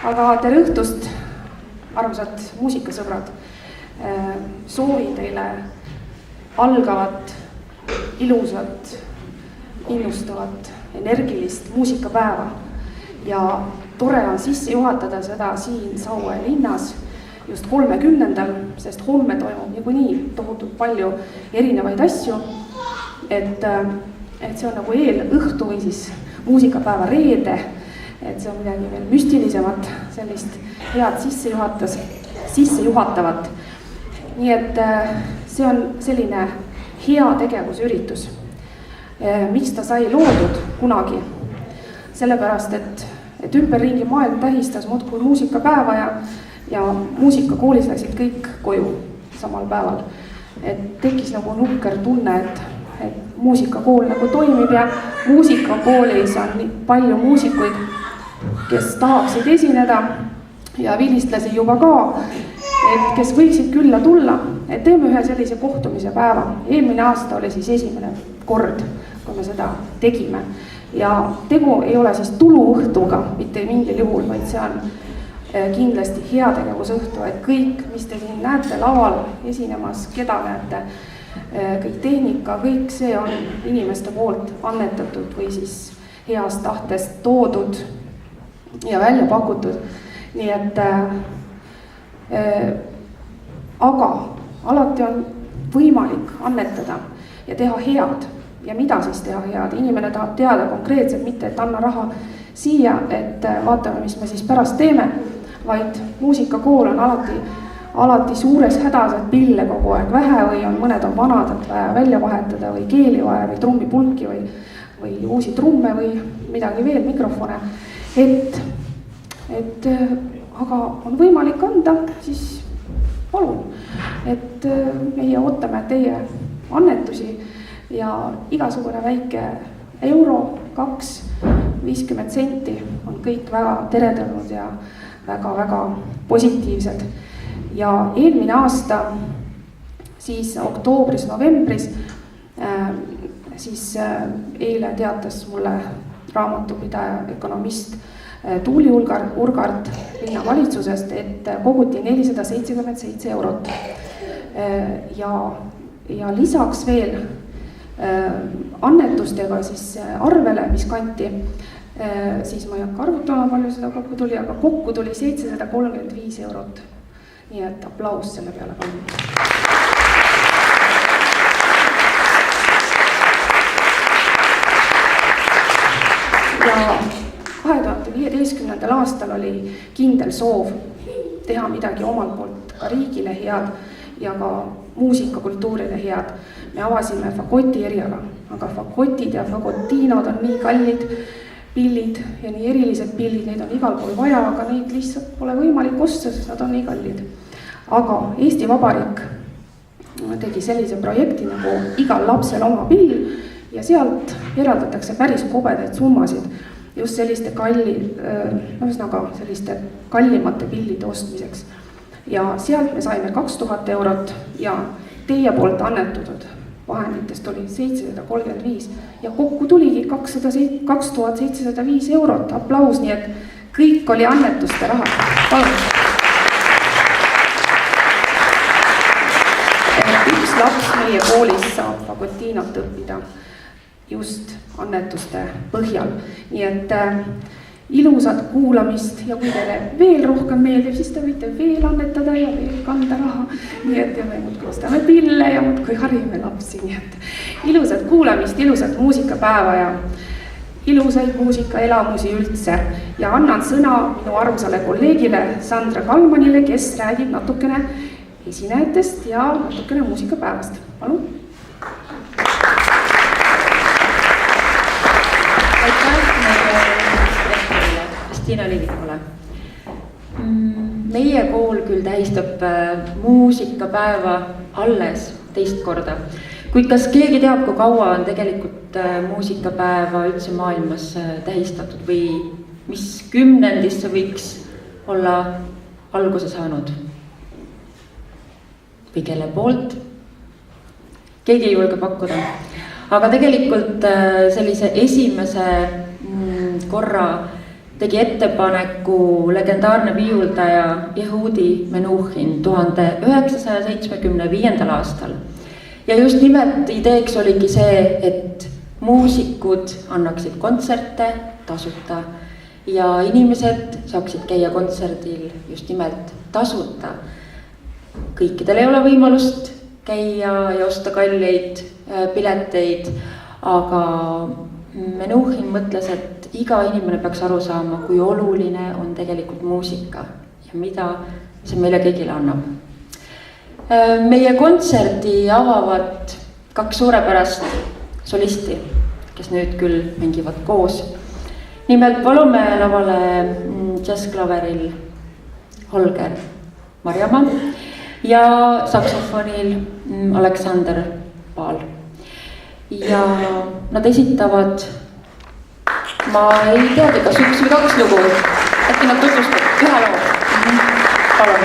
Aga tere õhtust, armsad muusikasõbrad. Soovin teile algavat, ilusat, innustavat, energilist muusikapäeva. Ja tore on sisse juhatada seda siin Saue linnas just 30. Sest homme toimub niikuinii tohutult palju erinevaid asju. Et see on nagu eelõhtu või siis muusikapäeva reede. Et see on midagi veel müstilisemat, sellist head sissejuhatavat. Nii et see on selline hea tegevusüritus. Miks ta sai loodud kunagi? Sellepärast, et ümberringi maailm tähistas muudkui muusikapäeva ja muusikakoolis läksid kõik koju samal päeval. Et tekkis nagu nukker tunne, et muusikakool nagu toimib ja muusikakoolis on nii palju muusikuid, kes tahaksid esineda ja vilistlasi juba ka, et kes võiksid külla tulla, et teeme ühe sellise kohtumise päeva. Eelmine aasta oli siis esimene kord, kui me seda tegime. Ja tegu ei ole siis tuluõhtuga, mitte mingil juhul, vaid see on kindlasti heategevusõhtu, et kõik, mis te siin näete laval esinemas, keda näete, kõik tehnika, kõik see on inimeste poolt annetatud või siis heast tahtest toodud ja välja pakutud. Nii et aga alati on võimalik annetada ja teha head. Ja mida siis teha head? Inimene tahab teada konkreetselt, mitte et anna raha siia, et vaatame, mis me siis pärast teeme, vaid muusikakool on alati suures hädas, et pille kogu aeg vähe või mõned on vanad, et vaja välja vahetada või keeli vaja või trummipulki või uusi trumme või midagi veel, mikrofone. Aga on võimalik anda, siis palun. Et meie ootame teie annetusi ja igasugune väike euro, 2,50 senti on kõik väga teretulnud ja väga-väga positiivsed. Ja eelmine aasta, siis oktoobris, novembris, siis eile teatas mulle raamatupidaja ökonomist Tuuli Urgart linnavalitsusest, et koguti 477 eurot. Ja lisaks veel annetustega siis arvele, mis kanti, siis ma ei hakka arvutama, palju seda kokku tuli, aga kokku tuli 735 eurot. Nii et aplaus selle peale palun. Ja 2015. aastal oli kindel soov teha midagi omalt poolt ka riigile head ja ka muusikakultuurile head. Me avasime fagoti eriala, aga fagotid ja fagotiinod on nii kallid pillid ja nii erilised pillid, neid on igal pool vaja, aga neid lihtsalt pole võimalik osta, sest nad on nii kallid. Aga Eesti Vabariik tegi sellise projekti nagu igal lapsel oma pill ja sealt eraldatakse päris kobedaid summasid just selliste selliste kallimate pillide ostmiseks. Ja sealt me saime 2000 eurot ja teie poolt annetatud vahenditest oli 735 ja kokku tuligi 2705 eurot. Aplaus, nii et kõik oli annetuste raha. Palun. Üks laps meie koolis saab fagotiinot õppida just annetuste põhjal. Nii et ilusat kuulamist ja kui teile veel rohkem meeldib, siis te võite veel annetada ja veel kanda raha. Nii et me muudkui ostame pille ja muudkui harime lapsi. Nii et ilusat kuulamist, ilusat muusikapäeva ja ilusaid muusikaelamusi üldse. Ja annan sõna minu armsale kolleegile Sandra Kalmanile, kes räägib natukene esinejatest ja natukene muusikapäevast. Palun. Kristiina Liivikule. Meie kool küll tähistab muusikapäeva alles teist korda. Kuid kas keegi teab, kui kaua on tegelikult muusikapäeva üldse maailmas tähistatud või mis kümnendisse võiks olla alguse saanud? Või kelle poolt? Keegi ei julge pakkuda. Aga tegelikult sellise esimese korra tegi ettepaneku legendaarne viiuldaja Yehudi Menuhin 1975. aastal. Ja just nimelt ideeks oligi see, et muusikud annaksid kontserte tasuta ja inimesed saaksid käia kontserdil just nimelt tasuta. Kõikidel ei ole võimalust käia ja osta kalleid pileteid, aga Menuhin mõtles, et iga inimene peaks aru saama, kui oluline on tegelikult muusika ja mida see meile kõigile annab. Meie kontserdi avavad 2 suurepärast solisti, kes nüüd küll mängivad koos. Nimelt palume lavale džässklaveril Holger Marjamaa ja saksofonil Aleksander Paal. Ja nad esitavad, ma ei teagi, kas 1 või 2 lugu, äkki nad tutvustavad 1 loo. Palun.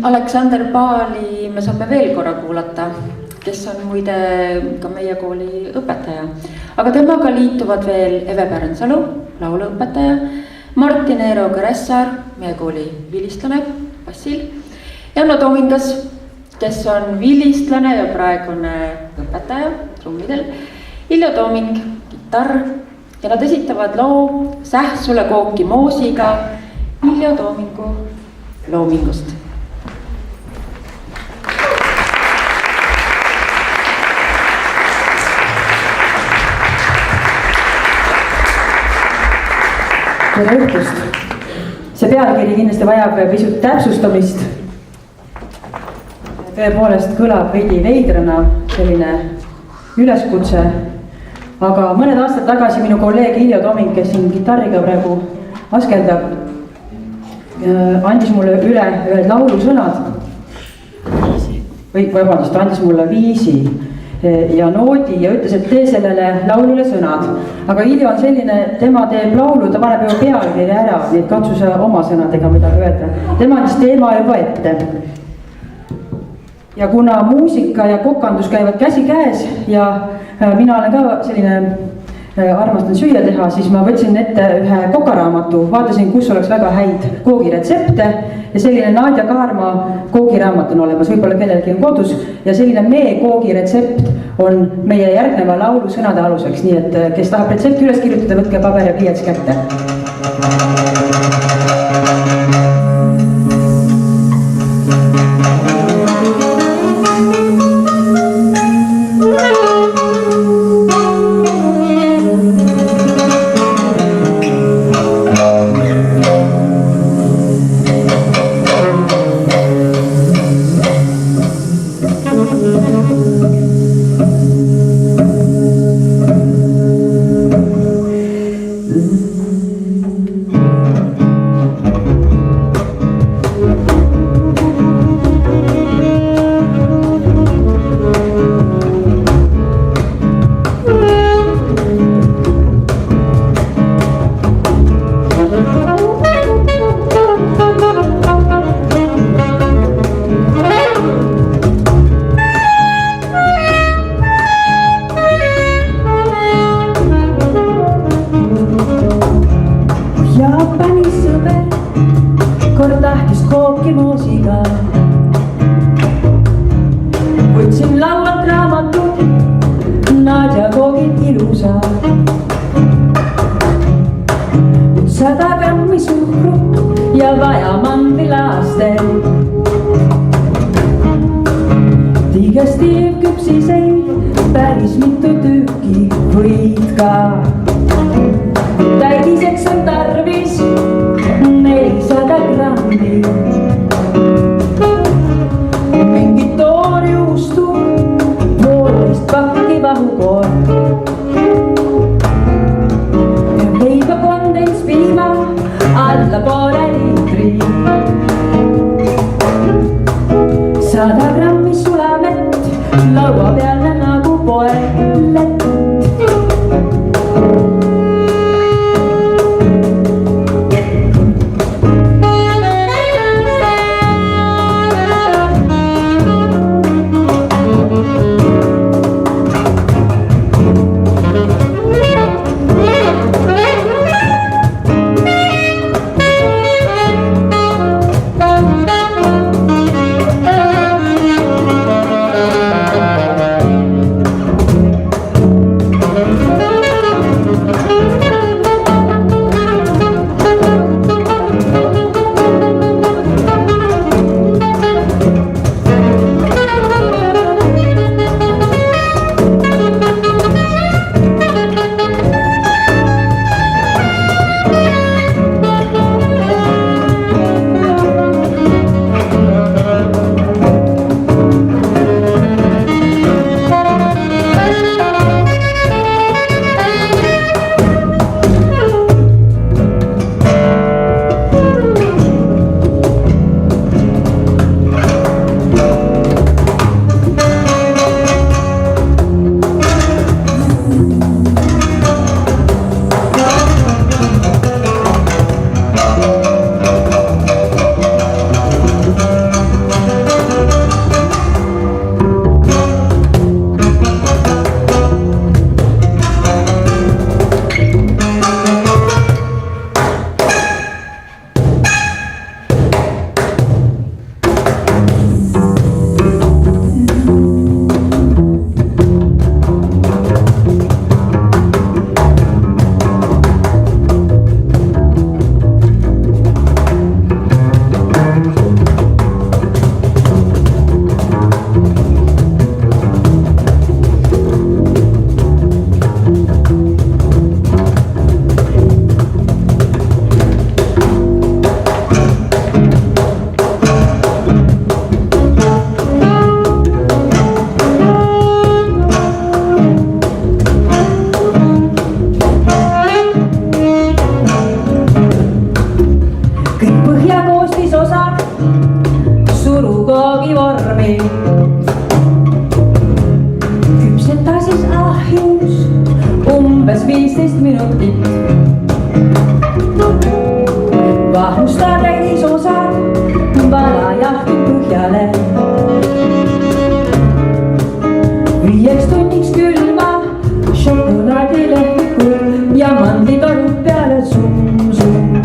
Aleksander Paali me saame veel korra kuulata, kes on muide ka meie kooli õpetaja. Aga temaga liituvad veel Eve Pärnsalu, lauluõpetaja, Martin Eero Kõressaar, meie kooli vilistlane, bassil, Janno Toomingas, kes on vilistlane ja praegune õpetaja trummidel, Iljo Tooming, kitarr ja nad esitavad loo Sähsule kooki moosiga Iljo Toomingu loomingust. Tere õhtust! See pealkiri kindlasti vajab pisut täpsustamist. Tõepoolest kõlab veidi veidrana selline üleskutse, aga mõned aastad tagasi minu kolleeg Iljo Tooming, kes siin kitarriga praegu askeldab, andis mulle üle ühed laulusõnad andis mulle viisi ja noodi ja ütles, et tee sellele laulule sõnad. Aga Iljo on selline, tema teeb laulu, ta paneb juba pealkiri ära, nii et katsu sa oma sõnadega midagi öelda. Tema andis teema juba ette. Ja kuna muusika ja kokandus käivad käsi käes ja mina olen ka selline armastan süüa teha, siis ma võtsin ette ühe kokaraamatu, vaatasin, kus oleks väga häid koogiretsepte ja selline Nadja Kaarma koogiraamat on olemas, võib-olla kellelgi on kodus ja selline mee koogiretsept on meie järgneva laulu sõnade aluseks, nii et kes tahab retsepti üles kirjutada, võtke paber ja pliiats kätte. 15 minutit. Vahmusta täis osad, vala jahtin põhjale. 5 tunniks külma šokolaadilehvikul ja mandlitorud peale sum-sum.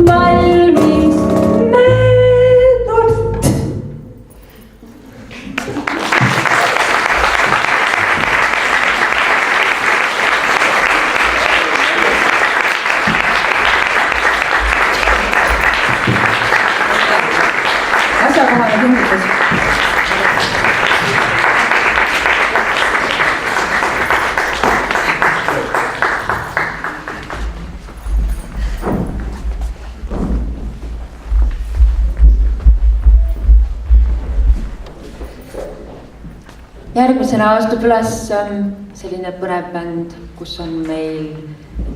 Valmis meetod. Asjakohane kinnitus. Järgmisena astub üles selline põnev bänd, kus on meil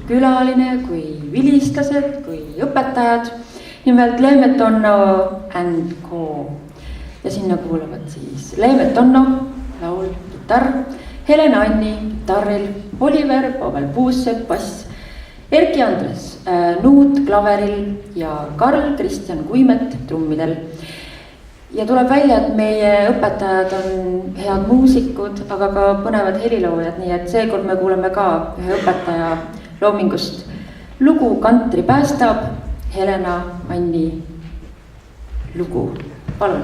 külaline kui vilistlased, kui õpetajad. Nimelt Leemet Onno and Co. Ja sinna kuuluvad siis Leemet Onno, laul, kitarr, Helena Anni, kitarril, Oliver, Pavel Puussepp, bass, Erki Andres, nuut, klaveril ja Karl Kristjan Kuimet trummidel. Ja tuleb välja, et meie õpetajad on head muusikud, aga ka põnevad heliloojad, nii et seekord me kuuleme ka ühe õpetaja loomingust lugu Kantri päästab, Helena Anni lugu. Palun.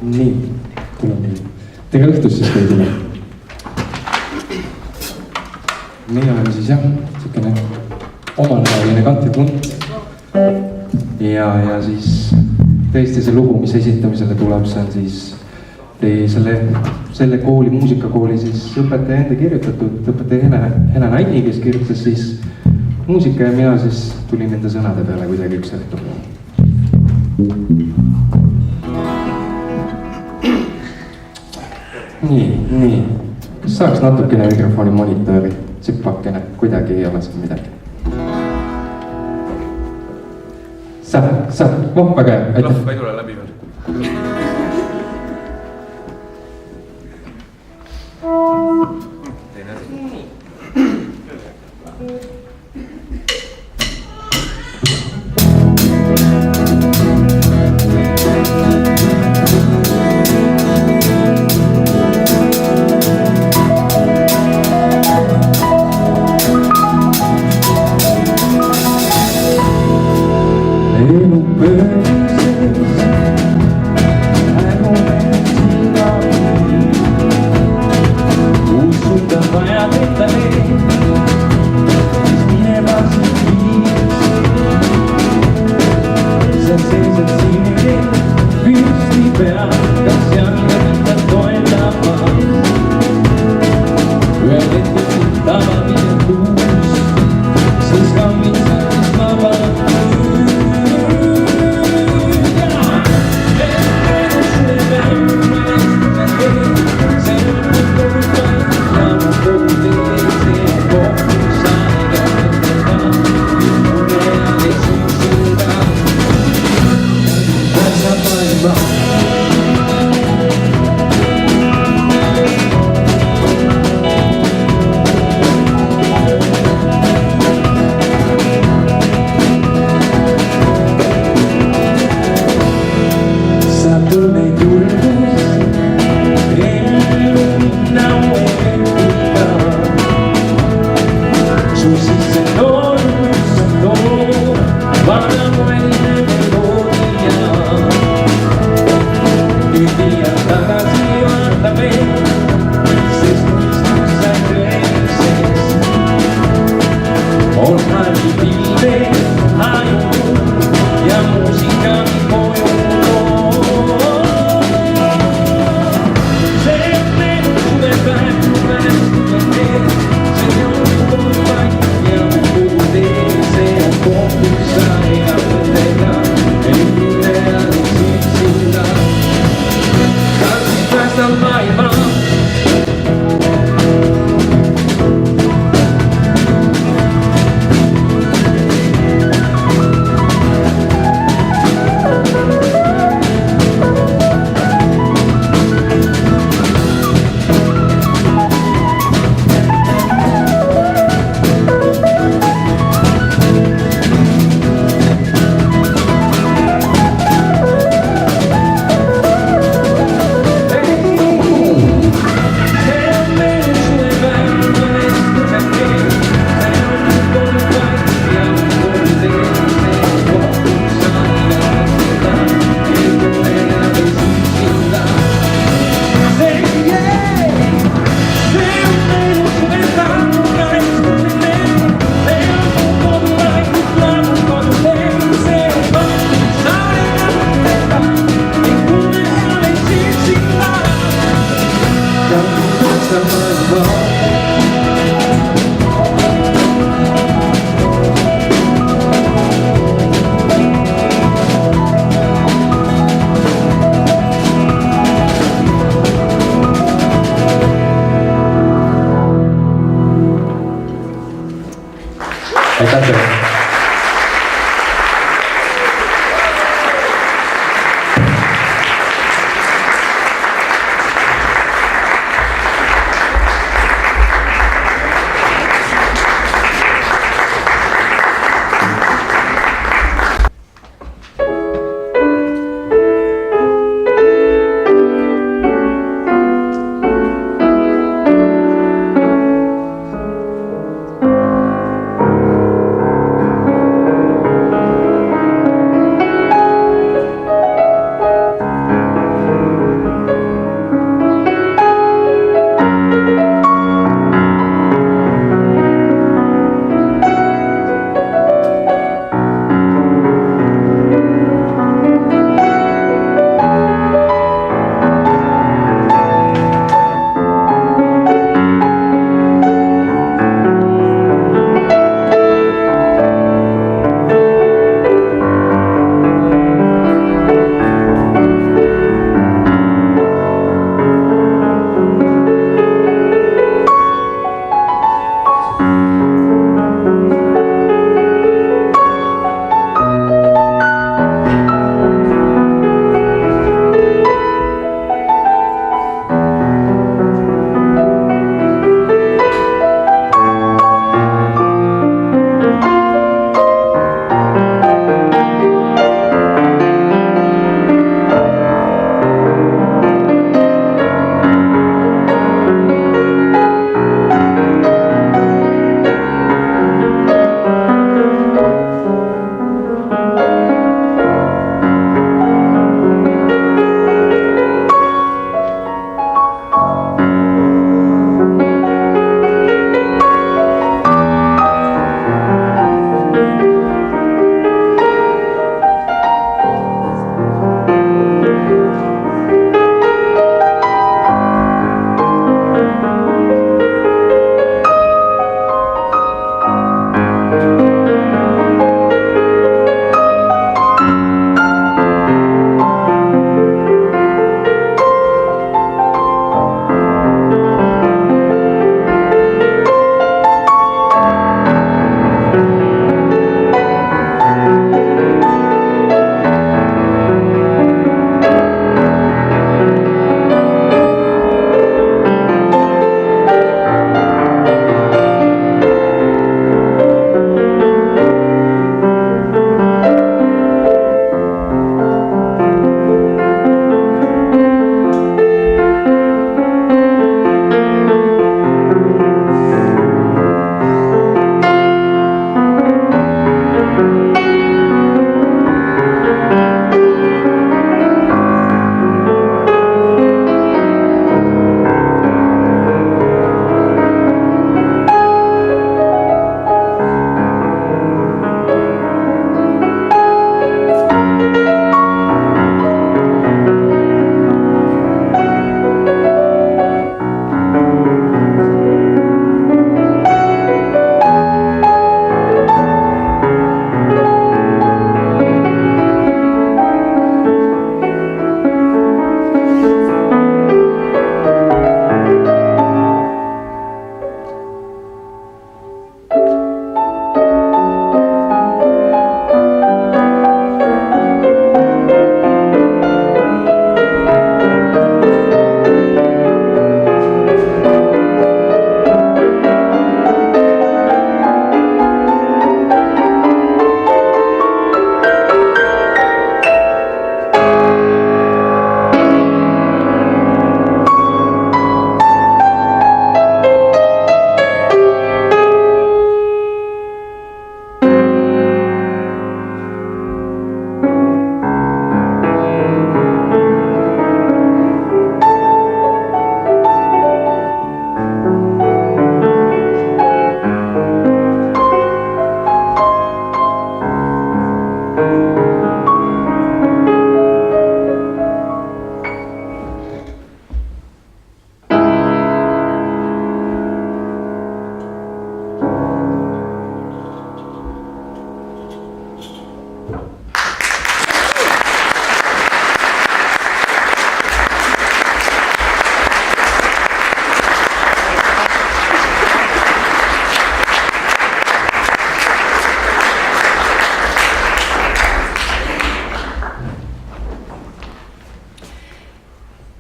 Nii, tuleb nii. Tere õhtust siis kõigile. Meie oleme siis jah, siukene omanäoline kantripunt. Ja siis tõesti see lugu, mis esitamisele tuleb, see on siis selle kooli, muusikakooli siis õpetaja enda kirjutatud, õpetaja Helena Anni, kes kirjutas siis muusika ja mina siis tulin nende sõnade peale kuidagi üks õhtu. Nii. Kas saaks natukene mikrofoni monitori, tsipakene, kuidagi ei ole siin midagi. Saab, väga hea, aitäh. Klahv ei tule läbi veel. Teine asi. Uskuta vaja teid. aitäh teile.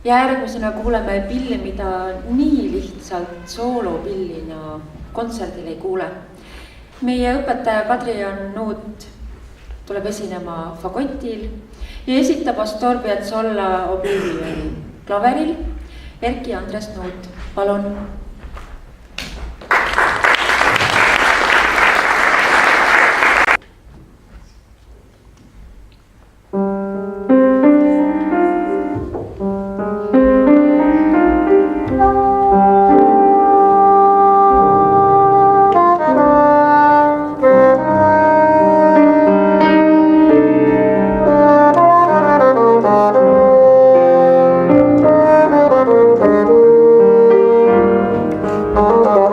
ja järgmisena kuuleme pilli, mida nii lihtsalt soolopillina kontserdil ei kuule. Meie õpetaja Kadri-Jan Nuut tuleb esinema fagotil ja esitab Astor Piazzolla Oblivioni klaveril. Erki Andres Nuut, palun. Oh